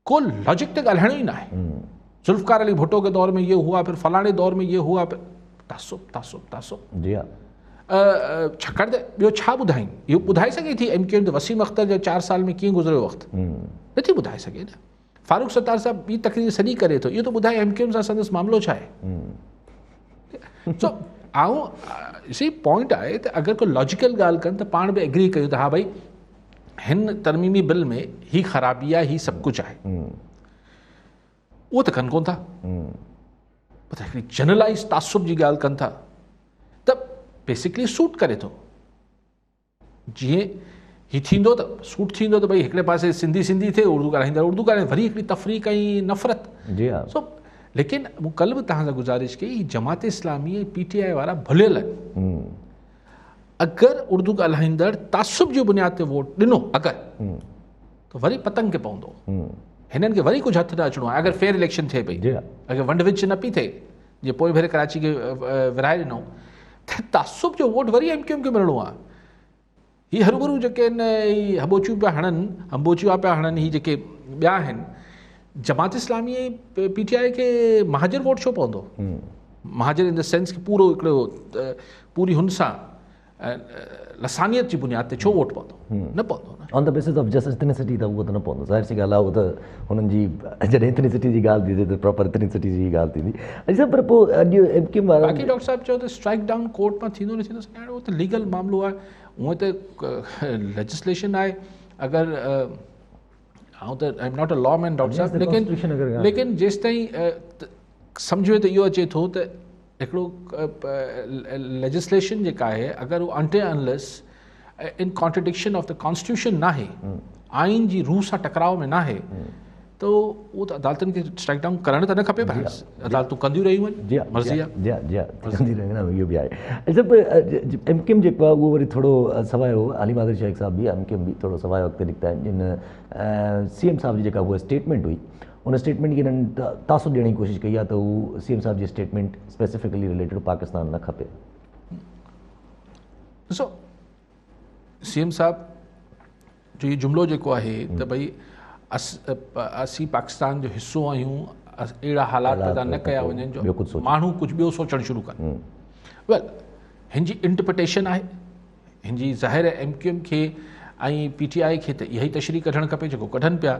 को लॉजिक ते ॻाल्हाइणो ई न आहे। जुल्फ़कार अली भुट्टो के दौर में ये हुआ, फिर फलाणे दौर में ये हुआ, फिर तासुब तासुब तासुब। जी हा, छाकाणि त ॿियो छा ॿुधाईं? इहो ॿुधाए सघे थी MQM त वसीम अख्तर जो 4 साल में कीअं गुज़रियो वक़्तु? नथी ॿुधाए सघे न। फारूक सत्तार साहब ॿी तकरीर सॼी करे थो, इहो त ॿुधाए MQM सां संदसि मामिलो छा आहे? सो सी पॉइंट आहे त अगरि को लॉजिकल ॻाल्हि कनि त पाण बि एग्री कयूं त हा भई हिन तरमीमी बिल में ही ख़राबी आहे, ही सभु कुझु आहे, उहो त कनि कोन था। पर हिकिड़ी जनरलाइज़ तासुब जी ॻाल्हि कनि था त बेसिकली सूट करे थो। जीअं ही थींदो त सूट थींदो त भई हिकिड़े पासे सिंधी सिंधी थिए, उर्दू ॻाल्हाईंदड़ उर्दू ॻाल्हाए, वरी हिकिड़ी तफ़रीक़ ऐं नफ़रत। जी हा, सो लेकिन मूं कल्ह बि तव्हां सां गुज़ारिश कई, जमात इस्लामी ऐं PTI वारा भुलियल आहिनि। अगरि उर्दू ॻाल्हाईंदड़ तासुब जी बुनियाद ते वोट ॾिनो अगरि, त वरी पतंग खे पवंदो। हिननि खे वरी कुझु हथु न अचिणो आहे। अगरि फेयर इलेक्शन थिए पई, अगरि वंड विच न पई थिए, जीअं पोइ भेरे कराची खे विराए ॾिनो, त तासुब जो वोट वरी MQM खे मिलणो आहे। ही हरूभरू जेके आहिनि हबोचियूं पिया हणनि, हम्बोचिया पिया हणनि, ही जेके ॿिया आहिनि, जमात इस्लामी ऐं PTI खे महाजर वोट छो पवंदो? महाजर इन द सेंस कि पूरो हिकिड़ो पूरी हुन सां लसानियत जी बुनियाद ते छो वोट पवंदो? न पवंदो न। On the basis of just ethnicity त उहो त न पवंदो, ज़ाहिर सी ॻाल्हि आहे। उहो त हुननि जी जॾहिं एथनिसिटी जी ॻाल्हि थींदी त प्रॉपर एथनिसिटी जी ॻाल्हि थींदी। अच्छा, पर पोइ अॼु MQM वारा बाक़ी डॉक्टर साहब चओ त स्ट्राइक डाउन कोर्ट मां थींदो न थींदो, उहो त लीगल मामिलो आहे। उहो त लेजिस्लेशन आहे। अगरि आउं त I am not a law man doctor साहब, लेकिन जेसि ताईं सम्झ में त इहो अचे थो त हिकिड़ो लेजिस्लेशन जेका आहे, अगरि उहो अनटिल अनलेस इन कॉन्ट्रडिक्शन ऑफ द कॉन्स्टिट्यूशन न आहे, आइन जी रूह सां टकराव में न आहे, त उहो त अदालतनि खे स्ट्राइक डाउन करणु त न खपे। पर अदालतूं कंदियूं रहियूं आहिनि, मर्ज़ी आहे। जी जी कंदी रहियूं आहिनि, इहो बि आहे। अच्छा, MQM जेको आहे उहो वरी थोरो सवाइ हो, अली मादर शेख साहब बि MQM बि थोरो सवाइ वक़्तु निकिता आहिनि, जिन CM साहब जी जेका उहा स्टेटमेंट हुई, उन स्टेटमेंट खे हिननि तासुब ॾियण जी कोशिशि कई आहे त हू CM साहब जी स्टेटमेंट स्पेसिफिकली रिलेटेड पाकिस्तान न खपे। ॾिसो CM साहब जो इहो जुमिलो जेको आहे त भई असीं पाकिस्तान जो हिसो आहियूं, अहिड़ा हालात पैदा न कया वञनि जो माण्हू कुझु ॿियो सोचणु शुरू कनि। वेल, हिन जी इंटरप्रिटेशन आहे, हिन जी ज़ाहिर MQM खे ऐं PTI खे त इहा ई तशरीह कढणु खपे जेको कढनि पिया।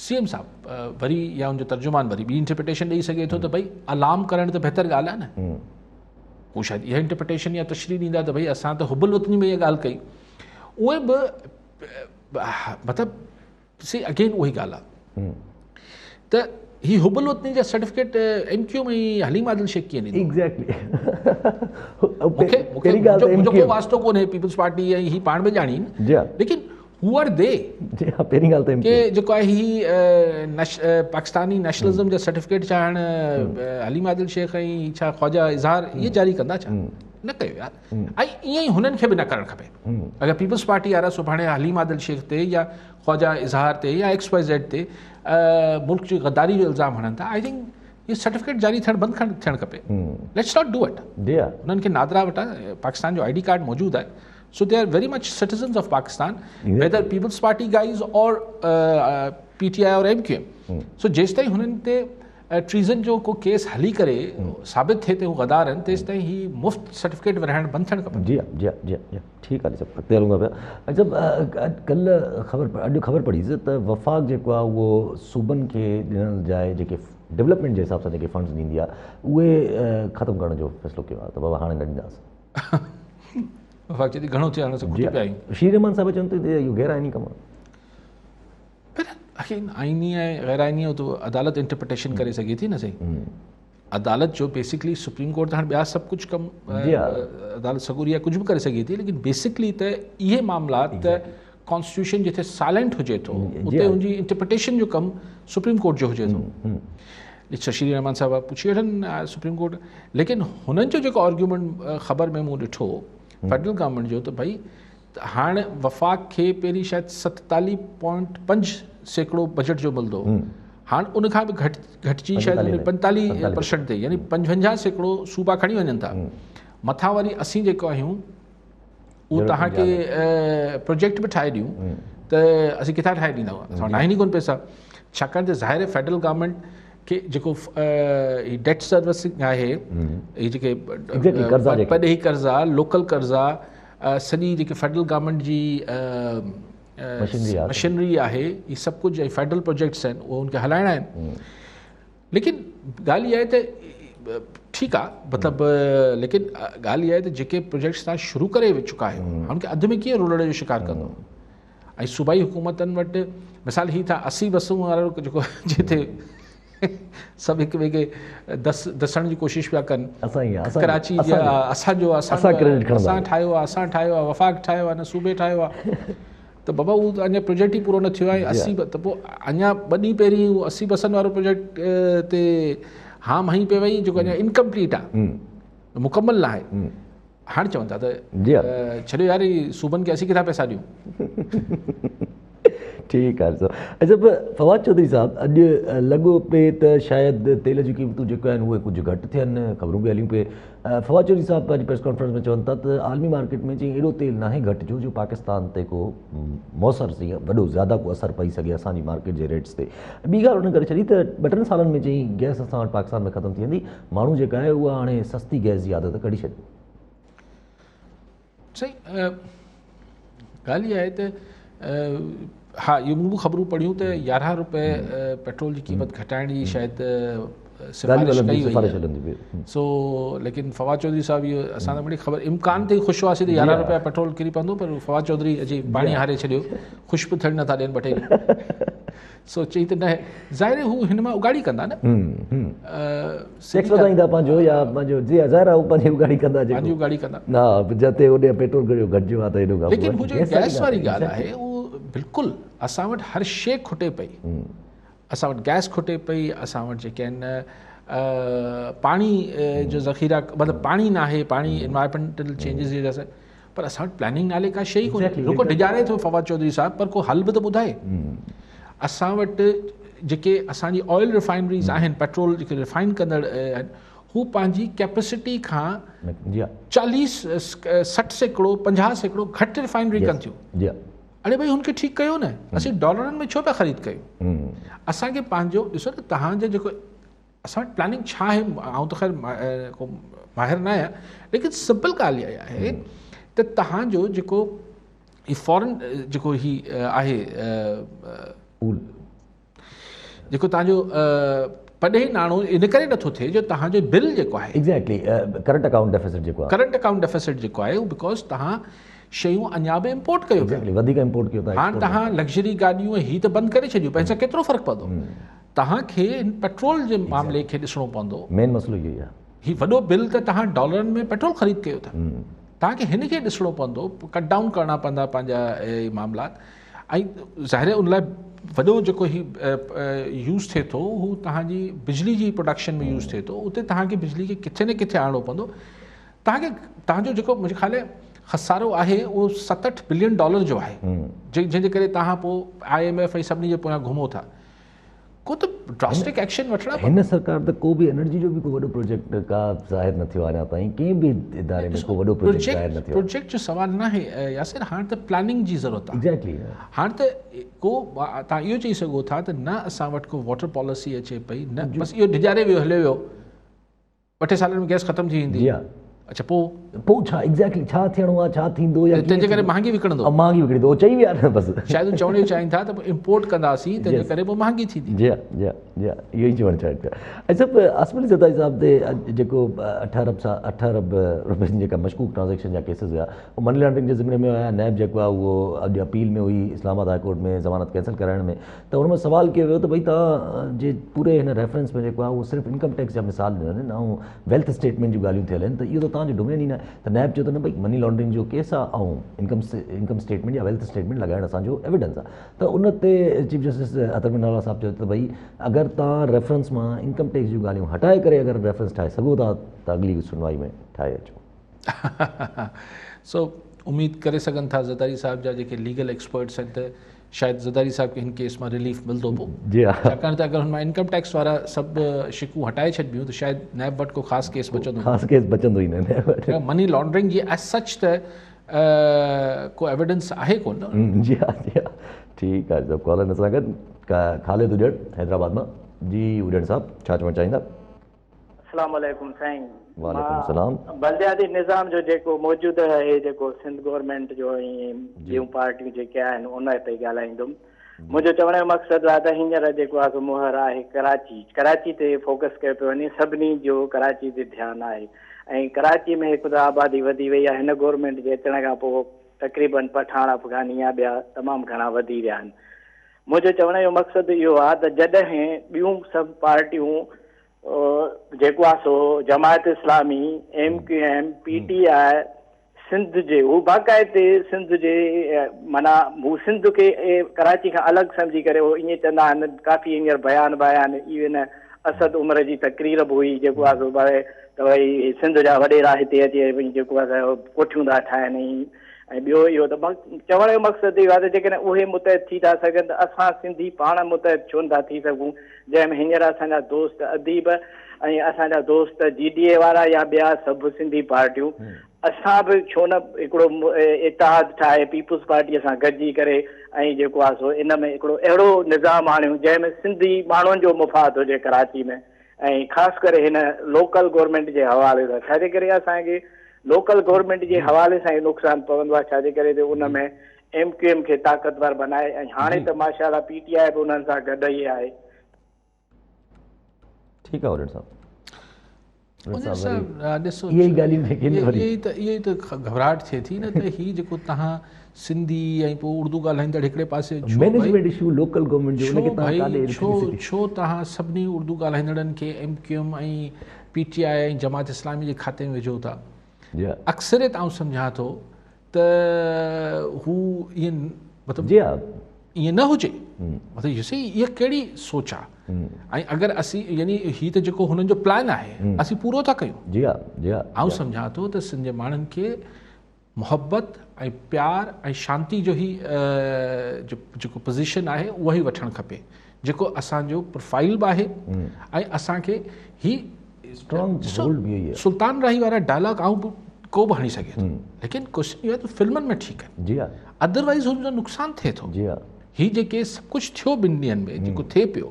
CM साहब वरी या उनजो तर्जुमान वरी ॿी इंटरप्रिटेशन ॾेई सघे थो त भई अलार्म करणु त बहितर ॻाल्हि आहे न। हू शायदि इहा इंटरप्रिटेशन या तशरीह ॾींदा त भई असां त हुबल वतनी में इहा ॻाल्हि कई। उहे बि मतिलबु सी अगेन उहा ई ॻाल्हि आहे त ही हुबल वतनी जा सर्टिफिकेट MQM ऐं हलीम आदिल शेख कीअं ॾींदो? एग्ज़ैक्टली। मूंखे मुंहिंजो को वास्तो कोन्हे, पीपल्स पार्टी ऐं ही पाण बि ॼाणी, लेकिन हू आर दे जी हाँ पहिरीं ॻाल्हि त के जेको आहे ही पाकिस्तानी नेशनलिज्म जा सर्टिफिकेट छा हाणे हलीम आदिल शेख ऐं छा ख्वाजा इज़हार इहे जारी कंदा छा न कयो यार ऐं ईअं ई हुननि खे बि न करणु खपे अगरि पीपल्स पार्टी वारा सुभाणे हलीम आदिल शेख ते या ख्वाजा इज़हार ते या XYZ ते मुल्क जी गद्दारी जो इल्ज़ाम हणनि था आई थिंक ये सर्टिफिकेट जारी थियणु बंदि थियणु खपे लेट्स नॉट डू इट जी हाँ उन्हनि खे नादरा वटां पाकिस्तान जो ID कार्ड मौजूदु आहे so they are very much citizens of Pakistan whether People's Party guys or PTI or MQM so जेसि ताईं हुननि ते ट्रीज़न जो को केस हली करे साबित थिए ते हू गदार आहिनि तेसि ताईं ही मुफ़्त सर्टिफिकेट विरहाइणु बंदि थियणु खपे जी हाँ जी हाँ जी हाँ जी हाँ ठीकु आहे सभु अॻिते हलूंगा पिया जब कल्ह अॼु ख़बर पढ़ी त वफ़ाक़ जेको आहे उहो सूबनि खे ॾियण जाए जेके डेवलपमेंट जे हिसाब सां जेके फंड्स ॾींदी आहे उहे ख़तमु करण जो फ़ैसिलो कयो आहे त बाबा हाणे न ॾींदासीं वफ़ाक़ चई घणो थियो हाणे असां खुटी पिया आहियूं शीर रहमान साहिब चवनि था इहो गैर आइनी कमु आहे पर आखिर आइनी ऐं गैर आइनी हो तो अदालत इंटरप्रिटेशन करे सघे थी न सही अदालत जो बेसिकली सुप्रीम कोर्ट त हाणे ॿिया सभु कुझु कमु अदालत सगुरी आहे कुझु बि करे सघे थी लेकिन बेसिकली त इहे मामलात त कॉन्स्टिट्यूशन जिथे साइलेंट हुजे थो उते हुनजी इंटरप्रिटेशन जो कमु सुप्रीम कोर्ट जो हुजे थो शशीर रहमान साहिबु पुछी वठनि सुप्रीम कोर्ट लेकिन हुननि जो जेको आर्ग्यूमेंट ख़बर में मूं ॾिठो फेडरल गवर्नमेंट जो त भई हाणे वफ़ाक़ खे पहिरीं शायदि 47.5% बजट जो मिलंदो हाणे उनखां बि घटिजी शायदि 45% ते यानी 55% सूबा खणी वञनि था मथां वरी असीं जेको आहियूं उहो तव्हांखे प्रोजेक्ट बि ठाहे ॾियूं त असीं किथां ठाहे ॾींदा हुआ असां वटि आहिनि ई कोन पैसा छाकाणि त ज़ाहिर फेडरल गवर्नमेंट के जेको डेट सर्विसिंग आहे ये जेके पॾेही कर्ज़ा लोकल कर्ज़ा सॼी जेकी फेडरल गवर्नमेंट जी मशीनरी आहे ये सभु कुझु फेडरल प्रोजेक्ट्स आहिनि उहे उनखे हलाइणा आहिनि लेकिन ॻाल्हि इहा आहे त ठीकु आहे मतिलबु लेकिन ॻाल्हि इहा आहे त जेके प्रोजेक्ट्स तव्हां शुरू करे चुका आहियो हुनखे अधु में कीअं रुलण जो शिकार कंदो ऐं सूबाई हुकूमतनि वटि मिसाल ही था 80 बसूं वारो जेको जिते सभु हिक ॿिए खे दसण जी कोशिशि पिया कनि कराची असांजो असां ठाहियो आहे वफ़ाक़ ठाहियो आहे न सूबे ठाहियो आहे त बाबा उहो अञा प्रोजेक्ट ई पूरो न थियो आहे 80 त पोइ अञा ॿ ॾींहं पहिरीं उहो 80 बसनि वारो प्रोजेक्ट ते हाम हई पे वई जेको अञा इनकम्पलीट आहे मुकमल न आहे हाणे चवनि था त छॾियो यार सूबनि खे असीं किथां पैसा ॾियूं ठीकु आहे सर अच्छा फवाद चौधरी साहब अॼु लॻो पिए त शायदि तेल जी क़ीमतूं जेके आहिनि उहे कुझु घटि थियनि ख़बरूं बि हलियूं पिए फवाद चौधरी साहब अॼु प्रेस कॉन्फ्रेंस में चवनि था त आलमी मार्केट में चई एॾो तेल नाहे घटि जो पाकिस्तान ते को मौसर से वॾो ज़्यादा को असरु पई सघे असांजी मार्केट जे रेट्स ते ॿी ॻाल्हि हुन करे छॾी त 2-3 सालनि में चई गैस असां वटि पाकिस्तान में ख़तमु थी वेंदी माण्हू जेका आहे उहा हाणे सस्ती गैस जी आदत कढी छॾी सही ॻाल्हि इहा आहे त हाँ ये मूं ख़बरूं पढ़ियूं त 11 रुपए पेट्रोल जी क़ीमत घटाइण जी शायदि सिफारिश कई वई आहे सो लेकिन फवाद चौधरी साहब इहो असां त बड़ी ख़बर इम्कान ते ख़ुशि हुआसीं त 11 रुपया पेट्रोल किरी पवंदो पर फवाद चौधरी अॼु बाणी हारे छॾियो ख़ुशि बि थियणु नथा ॾियनि ॿ 2 सो चई त न ज़ाहिर हू हिन मां उगाड़ी कंदा न टैक्स वधाईंदा पंहिंजो या पंहिंजो जी ज़ाहिर आहे पंहिंजी उगाड़ी कंदा पंहिंजी उगाड़ी कंदा न जिते होॾे पेट्रोल घटिजो आहे त हेॾो लेकिन हू जो गैस वारी ॻाल्हि आहे उहो बिल्कुलु असां वटि हर शइ खुटे पई असां वटि गैस खुटे पई असां वटि जेके आहिनि पाणी जो ज़ख़ीरा मतिलबु पाणी न आहे पाणी इन्वायरमेंटल चेंजिस जी वजह सां पर असां वटि प्लानिंग नाले का शइ ई कोन्हे रुको डिॼारे थो फवाद चौधरी साहब पर को हल बि त ॿुधाए असां वटि जेके असांजी ऑयल रिफाइनरीज़ आहिनि पेट्रोल जेके रिफाइन कंदड़ आहिनि हू पंहिंजी कैपेसिटी खां 40-60% 50% घटि रिफाइनरी कनि थियूं अरे भाई हुनखे ठीकु कयो न असीं डॉलरनि में छो पिया ख़रीद कयूं असांखे पंहिंजो ॾिसो त तव्हांजो जेको असां वटि प्लानिंग छा आहे आउं त ख़ैर को माहिर न आहियां लेकिन सिंपल ॻाल्हि इहा आहे त तव्हांजो जेको ही फॉरेन जेको ही आहे जेको तव्हांजो पॾे नाणो इन करे नथो थिए जो तव्हांजो बिल जेको आहे एग्ज़ैक्टली करंट अकाउंट डेफिसिट जेको आहे उहो बिकॉज तव्हां शयूं अञा बि इम्पोर्ट कयो वधीक इम्पोर्ट कयो हाणे तव्हां लग्ज़री गाॾियूं ही त बंदि करे छॾियूं पंहिंसां केतिरो फ़र्क़ु पवंदो तव्हांखे हिन पेट्रोल जे मामले खे ॾिसणो पवंदो मेन मसइलो इहो ई आहे ही वॾो बिल त तव्हां डॉलरनि में पेट्रोल ख़रीद कयो था तव्हांखे हिन खे ॾिसणो पवंदो कट डाउन करणा पवंदा पंहिंजा मामलात ऐं ज़ाहिर उन लाइ वॾो जेको ही यूज़ थिए थो हू तव्हांजी बिजली जी प्रोडक्शन में यूज़ थिए थो, उते तव्हांखे बिजली खे किथे न किथे आणणो पवंदो। तव्हांजो जेको मुंहिंजे ख़्याल आहे खसारो आहे उहो $67 बिलियन जो आहे, जंहिंजे करे तव्हां पोइ IMF ऐं सभिनी जे पोयां घुमो था। को त ड्रास्टिक एक्शन वठणा हिन सरकार त को बि एनर्जी जो बि को वॾो प्रोजेक्ट का ज़ाहिर न थियो अञा ताईं, कंहिं बि इदारे में को वॾो प्रोजेक्ट ज़ाहिर न थियो। प्रोजेक्ट जो सवाल न आहे यासिर, हाणे त प्लानिंग जी ज़रूरत आहे। एग्जैक्टली हाणे त को तव्हां इहो चई सघो था त न असां वटि को वाटर पॉलिसी अचे पई, न बसि इहो डिॼारे वियो हले वियो 2 सालनि में गैस ख़तम थी वेंदी। अच्छा पोइ छा एग्जैक्टली छा थियणो आहे, छा थींदो, या तंहिंजे करे महांगी विकिणंदो, महांगी विकिणंदो चई विया न बसि। शायदि चवण इहो चाहिनि था त पोइ इम्पोर्ट कंदासीं, तंहिंजे करे पोइ महांगी थींदी। जी इहो ई चवणु चाहिनि पिया। ऐं सभु आसमानी ज़रदारी साहिब ते जेको 18 अरब रुपयनि जेका मशकूक ट्रांज़ेक्शन जा केसिस हुआ उहो मनी लॉन्ड्रिंग जे ज़िम्मे में हुया। नैब जेको आहे उहो अॼु अपील में हुई इस्लामाबाद हाई कोर्ट में ज़मानत कैंसिल कराइण में, त हुन में सुवाल कयो वियो त भई तव्हांजे पूरे हिन रेफरेंस में जेको आहे उहो सिर्फ़ु इनकम टैक्स जा मिसाल ॾिनल आहिनि ऐं वेल्थ स्टेटमेंट जूं ॻाल्हियूं थियल आहिनि, त इहो त तव्हांजो डोमेन ई न आहे। त नैब चयो त न भई मनी लॉन्ड्रिंग जो केस आहे ऐं इनकम स्टेटमेंट या वेल्थ स्टेटमेंट लॻाइण असांजो एविडेंस आहे। त उन ते चीफ जस्टिस अतर मिनाला साहिब चयो त भई अगरि तव्हां रेफरेंस मां इनकम टैक्स जूं ॻाल्हियूं हटाए करे अगरि रेफरेंस ठाहे सघो था त अॻिली सुनवाई में ठाहे अचो। सो उमेद करे सघनि था ज़रदारी साहिब जा जेके लीगल एक्सपर्ट्स आहिनि त शायदि ज़रदारी साहिब खे हिन केस मां रिलीफ मिलंदो पोइ। जी हा, छाकाणि त अगरि हुन मां इनकम टैक्स वारा सभु शिकूं हटाए छॾिबियूं त शायदि नैब वटि को ख़ासि केस बचंदो। ख़ासि केस बचंदो ई न। मनी लॉन्ड्रिंग जी एज सच त को एविडेंस आहे कोन। जी हा ठीकु आहे। सभु कॉलर सां गॾु ख़ालिद उजड़ हैदराबाद मां। जी उजड़ साहिबु छा चवणु चाहींदा? अस्सलाम वालेकुम साईं। वालेकुम सलाम। बलदियाती निज़ाम जो जेको मौजूदु आहे जेको सिंध गवर्नमेंट जो ऐं ॿियूं पार्टियूं जेके आहिनि उन ते ॻाल्हाईंदुमि। मुंहिंजो चवण जो मक़सदु आहे त हींअर जेको आहे मुहर आहे कराची ते फोकस कयो पियो वञे, सभिनी जो कराची ते ध्यानु आहे ऐं कराची में हिकु त आबादी वधी वई आहे। हिन गवर्नमेंट जे अचण खां पोइ तक़रीबन पठान अफ़गानी या ॿिया तमामु घणा वधी विया आहिनि। मुंहिंजो चवण जो मक़सदु इहो आहे त जॾहिं ॿियूं सभु पार्टियूं जेको आहे सो जमायत इस्लामी, MQM, PTI सिंध जे हू बाक़ाइदे सिंध जे माना हू सिंध खे कराची खां अलॻि सम्झी करे उहो ईअं चवंदा आहिनि। काफ़ी हींअर बयान इवन असद उमिरि जी तक़रीर बि हुई जेको आहे सो त भई सिंध जा वॾेरा हिते अची भई जेको आहे कोठियूं था ठाहिनि। ऐं ॿियो इहो त चवण जो मक़सदु इहो आहे त जेकॾहिं उहे मुतहद थी था सघनि त असां सिंधी पाण मुतहद छो नथा थी सघूं, जंहिंमें हींअर असांजा दोस्त अदीब ऐं असांजा दोस्त GDA वारा या ॿिया सभु सिंधी पार्टियूं असां बि छो न हिकिड़ो इतिहाद ठाहे पीपुल्स पार्टीअ सां गॾिजी करे ऐं जेको आहे सो इन में हिकिड़ो अहिड़ो निज़ाम आणियूं जंहिंमें सिंधी माण्हुनि जो मुफ़ाद हुजे कराची में, ऐं ख़ासि करे हिन लोकल गवर्नमेंट जे हवाले सां। छाजे करे असांखे लोकल गवर्नमेंट जे हवाले सां ई नुक़सानु पवंदो आहे, छाजे करे त उन में MQM खे ताक़तवर बनाए ऐं हाणे त माशाअल्लाह PTI बि उन्हनि सां गॾु ई आहे। ठीकु आहे उजड़ साहिबु। ॾिसो इहे ई ॻाल्हियूं इहे त घबराहट थिए थी न त हीअ जेको तव्हां सिंधी ऐं पोइ उर्दू ॻाल्हाईंदड़ हिकिड़े पासे मैनेजमेंट इशू लोकल गवर्नमेंट जो छो तव्हां सभिनी उर्दू ॻाल्हाईंदड़नि खे MQM ऐं PTI ऐं जमात इस्लामी जे खाते में विझो था। अक्सरियत आउं सम्झां थो त हू ईअं मतिलबु ईअं न हुजे, मतिलबु इहा कहिड़ी सोच आहे। ऐं अगरि असीं यानी हीअ त जेको हुननि जो प्लान आहे असीं पूरो था कयूं। आउं सम्झां थो त सिंध जे माण्हुनि खे मुहबत ऐं प्यार ऐं शांती जो ई जेको पोज़ीशन आहे उहा ई वठणु खपे, जेको असांजो प्रोफाइल बि आहे। ऐं असांखे ही सुल्तान राही वारा डायलॉग आउं को बि हणी सघे थो, लेकिन क्वेश्चन इहो आहे त फिल्मनि में ठीकु आहे, अदरवाइज़ हुनजो नुक़सानु थिए थो। ही जेके सभु कुझु थियो ॿिनि ॾींहंनि में जेको थिए पियो,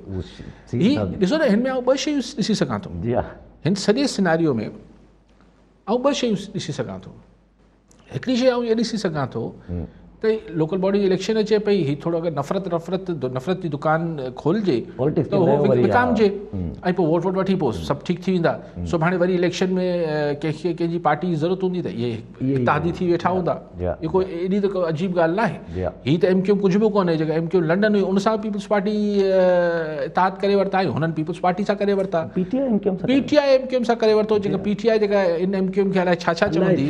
ही ॾिसो न हिन में आउं ॿ शयूं ॾिसी सघां थो। हिन सॼे सिनारियो में आउं ॿ शयूं ॾिसी सघां थो। हिकिड़ी शइ आउं इहा ॾिसी सघां थो त लोकल बॉडी जी इलेक्शन अचे पई, ही थोरो अगरि नफ़रत जी दुकान खोलिजे त उहो विकामजे ऐं पोइ वोट वठी पोइ सभु ठीकु थी वेंदा। सुभाणे वरी इलेक्शन में कंहिंजी पार्टी जी ज़रूरत हूंदी त इहे इत्तेहादी थी वेठा हूंदा। इहो कोई एॾी त को अजीब ॻाल्हि न आहे। हीअ त MQM कुझु बि कोन्हे, जेका MQM लंडन हुई उन सां पीपुल्स पार्टी इत्तेहाद करे वरिता ऐं हुननि पीपुल्स पार्टी सां करे वरिता, PTI MQM सां करे वरितो। जेका PTI जेका इन MQM खे अलाए छा छा चवंदी।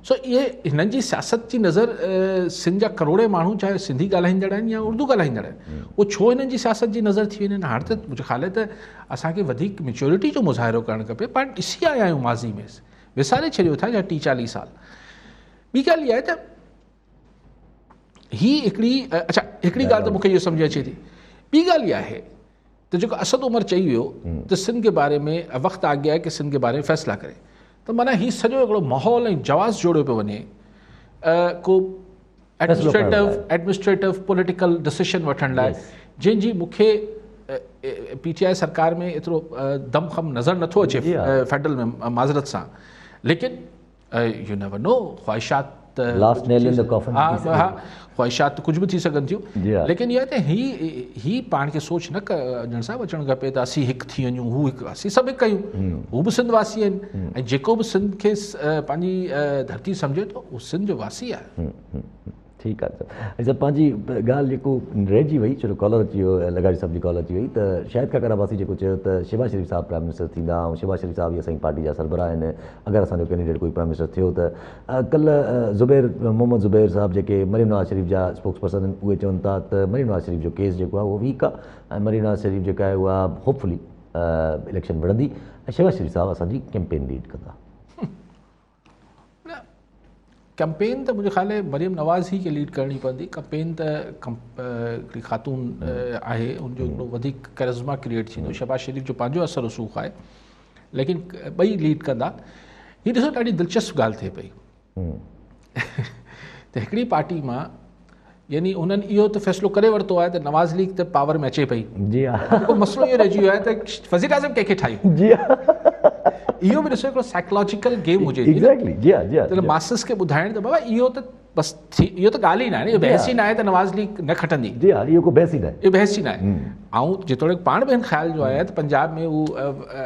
सो ये हिननि जी सियासत जी नज़र सिंध जा करोड़े माण्हू चाहे सिंधी ॻाल्हाईंदड़ आहिनि या उर्दू ॻाल्हाईंदड़ आहिनि उहो छो हिननि जी सियासत जी नज़र थी वञे हाणे त मुंहिंजे ख़्याल त असांखे वधीक मेच्योरिटी जो मुज़ाहिरो करणु खपे पाण ॾिसी आया आहियूं माज़ी में विसारे छॾियो था या 30-40 साल। ॿी ॻाल्हि इहा आहे त ही हिकिड़ी ॻाल्हि त मूंखे इहो सम्झ अचे थी। ॿी ॻाल्हि इहा आहे त जेको असद उमर चई वियो त सिंध के बारे में वक़्तु आ गया है कि सिंध के बारे में फ़ैसिला करे त माना हीउ सॼो हिकिड़ो माहौल ऐं जवाज़ जोड़ियो पियो वञे को एडमिनिस्ट्रेटिव पॉलिटिकल डिसीशन वठण लाइ जंहिंजी मूंखे PTI सरकार में एतिरो दमख़म नज़र नथो अचे फेडरल में माज़रत सां, लेकिन यू नेवर नो ख़्वाहिशात ख़्वाहिशात कुछ भी थी सघनि थियूं, लेकिन इहा त ही पाण खे सोच न ॼण सां अचणु खपे त असीं हिकु थी वञूं हू हिकु असीं सभु हिकु आहियूं। हू बि सिंध वासी आहिनि ऐं जेको बि सिंध खे पंहिंजी धरती सम्झे थो उहो सिंध जो वासी आहे। ठीकु आहे सर। सर पंहिंजी ॻाल्हि जेको रहिजी वई छो जो कॉलर अची वियो लगाड़ी साहिब जी कॉल अची वई त शाहिद खाकर अब्बासी जेको चयो त शहबाज शरीफ़ साहब प्राइम मिनिस्टर थींदा ऐं शहबाज शरीफ़ साहब ई असांजी पार्टी जा सरबराह आहिनि अगरि असांजो कैंडिडेट कोई प्राइम मिनिस्टर थियो त कल्ह मोहम्मद ज़ुबैर साहब जेके मरियम नवाज़ शरीफ़ जा स्पोक्स पर्सन आहिनि उहे चवनि था त मरियम नवाज़ शरीफ़ जो केस जेको आहे उहो वीक आहे ऐं मरियम नवाज़ शरीफ़ जेका आहे उहा होपफुली इलेक्शन विढ़ंदी ऐं शहबाज शरीफ़ साहब असांजी कैंपेन लीड कंदा। कैंपेन त मुंहिंजे ख़्याल आहे मरियम नवाज़ ही खे लीड करणी पवंदी। कैंपेन त हिकिड़ी ख़ातून आहे उनजो हिकिड़ो वधीक करिश्मा क्रिएट थींदो। शहबाज शरीफ़ जो पंहिंजो असर रसूख़ आहे, लेकिन ॿई लीड कंदा। हीअ ॾिसो ॾाढी दिलचस्प ॻाल्हि थिए पई त हिकिड़ी पार्टी मां यानी उन्हनि इहो त फ़ैसिलो करे वरितो आहे त नवाज़ लीग त पावर में अचे पई। जी हा, जेको मसइलो इहो रहिजी वियो आहे त वज़ीर आज़म कंहिंखे ठाहियूं। जी हा, इहो बि ॾिसो हिकिड़ो साइकोलॉजिकल गेम हुजे एग्ज़ैक्टली। जी हा, जी हा, त मासिस खे ॿुधाइण त बाबा इहो त बसि थी इहो त ॻाल्हि ई न आहे, इहो बहस ई न आहे त नवाज़ लीग न खटंदी। जी हा, इहो को बहस ई न आहे, इहो बहस ई न आहे। ऐं जेतोणीकि पाण बि हिन ख़्याल जो आहे त पंजाब में उहो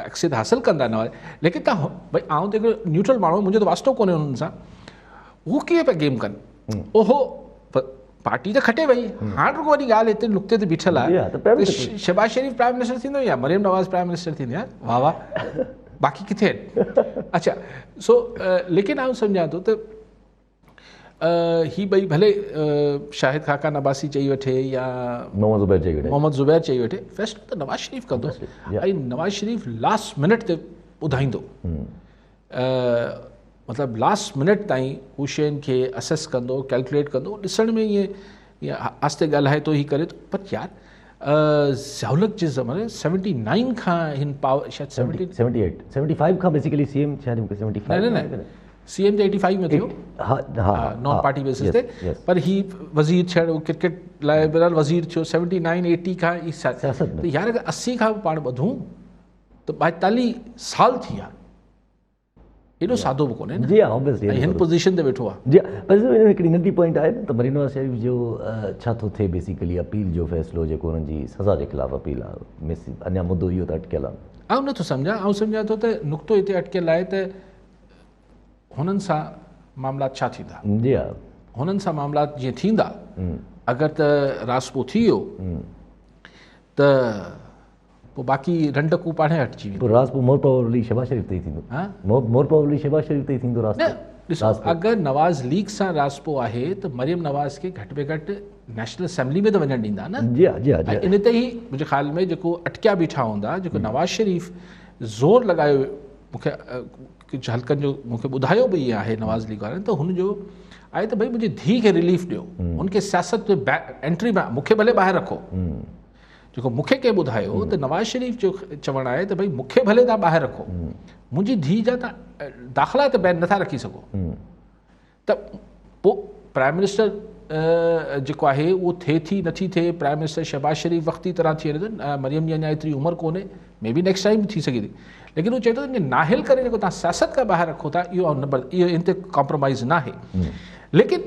अक्सियत हासिलु कंदा नवाज़, लेकिन तव्हां भई आउं त हिकिड़ो न्यूट्रल माण्हू मुंहिंजो त वास्तो कोन्हे हुननि सां, हू कीअं पिया गेम कनि। ओहो पार्टी त खटे वई, हाणे रुॻो वॾी ॻाल्हि हिते नुक़्ते ते बीठल आहे शहबाज शरीफ़ प्राइम मिनिस्टर थींदो या मरियम नवाज़ प्राइम मिनिस्टर थींदी आहे। वाह वाह, बाक़ी किथे आहिनि। अच्छा सो लेकिन आउं सम्झां थो त ही ॿई भले शाहिद खाकान अब्बासी चई वठे या मोहम्मद ज़ुबैर चई वठे, फ़ैसिलो त नवाज़ शरीफ़ कंदो ऐं नवाज़ शरीफ़ लास्ट मिनट ते ॿुधाईंदो, मतिलबु लास्ट मिनट ताईं हू शयुनि खे असेस कंदो, कैलकुलेट कंदो। ॾिसण में ईअं आस्ते ॻाल्हाए थो ही करे थो, पर यार ज़ाउलत जे ज़माने 79 खां हिन पावर शायदि 75 खां बेसिकली सीएम शायदि मूंखे 75 न सीएम त 85 में थियो नॉन पार्टी बेसिस ते, पर ही वज़ीर थियणु क्रिकेट लाइ बहरहाल वज़ीर थियो 79-80 खां ई सियासत। त यार अगरि 80 खां बि पाण ॿधूं त 42 साल थी विया, एॾो सादो बि कोन्हे न। जी हा, ऑब्वियसली हिन पोज़ीशन ते वेठो आहे। जी हा, पर हिकिड़ी नंढी पॉइंट आहे न त मरियम नवाज़ शरीफ़ जो छा थो थिए बेसिकली अपील जो फ़ैसिलो जेको हुननि जी सज़ा जे ख़िलाफ़ु अपील आहे, अञा मुद्दो इहो त अटकियल आहे। आउं नथो सम्झां थो त नुक़्तो हिते अटकियल आहे त हुननि सां मामलात छा थींदा। जी हा, हुननि सां मामलात जीअं थींदा, अगरि त रासपो थी वियो त पोइ बाक़ी रंडकू पाणे हटिजी वेंदो। रासपो मोर प्रोबेबली शहबाज शरीफ़ ते ई थींदो। मोर प्रोबेबली शहबाज शरीफ़ ते ई थींदो रासपो। ॾिसो अगरि नवाज़ लीग सां रासपो आहे त मरियम नवाज़ खे घटि में घटि नेशनल असेंबली में त वञणु ॾींदा न। जी हा, जी हा, इन ते ई मुंहिंजे ख़्याल में जेको अटकिया बीठा हूंदा, जेको नवाज़ शरीफ़ ज़ोर लॻायो मूंखे कुझु हल्कनि जो मूंखे ॿुधायो बि इहे आहे नवाज़ लीग वारनि, त हुनजो आहे त भई मुंहिंजी धीउ खे रिलीफ ॾियो, हुनखे सियासत में एंट्री में मूंखे भले ॿाहिरि रखो। जेको मूंखे कंहिं ॿुधायो त नवाज़ शरीफ़ जो चवणु आहे त भई मूंखे भले तव्हां ॿाहिरि रखो, मुंहिंजी धीउ जा तव्हां दाख़िला त बैन नथा रखी सघो। त पोइ प्राइम मिनिस्टर जेको आहे उहो थिए थी नथी थिए, प्राइम मिनिस्टर शहबाज शरीफ़ वक़्ती तरह थी वञे थो, मरियम जी अञा एतिरी उमिरि कोन्हे, मे बी नेक्स्ट टाइम थी सघे थी, लेकिन उहो चए थो नाहिल करे जेको तव्हां सियासत खां ॿाहिरि रखो था इहो इन ते कॉम्प्रोमाइज़ न आहे। लेकिन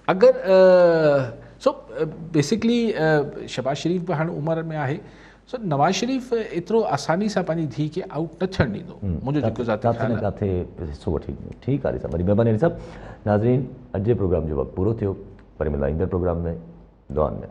अगरि सो बेसिकली शहबाज शरीफ़ बि हाणे उमिरि में आहे, सो नवाज़ शरीफ़ एतिरो आसानी सां पंहिंजी धीउ खे आउट न थियणु ॾींदो, मुंहिंजो जेको ज़ाती ख़्यालु आहे। किथे हिसो वठी ठीकु आहे वरी महिरबानी सभु नाज़रीन, अॼु जे प्रोग्राम जो वक़्तु पूरो थियो, वरी मिलंदा ईंदड़ प्रोग्राम में। दुआनि में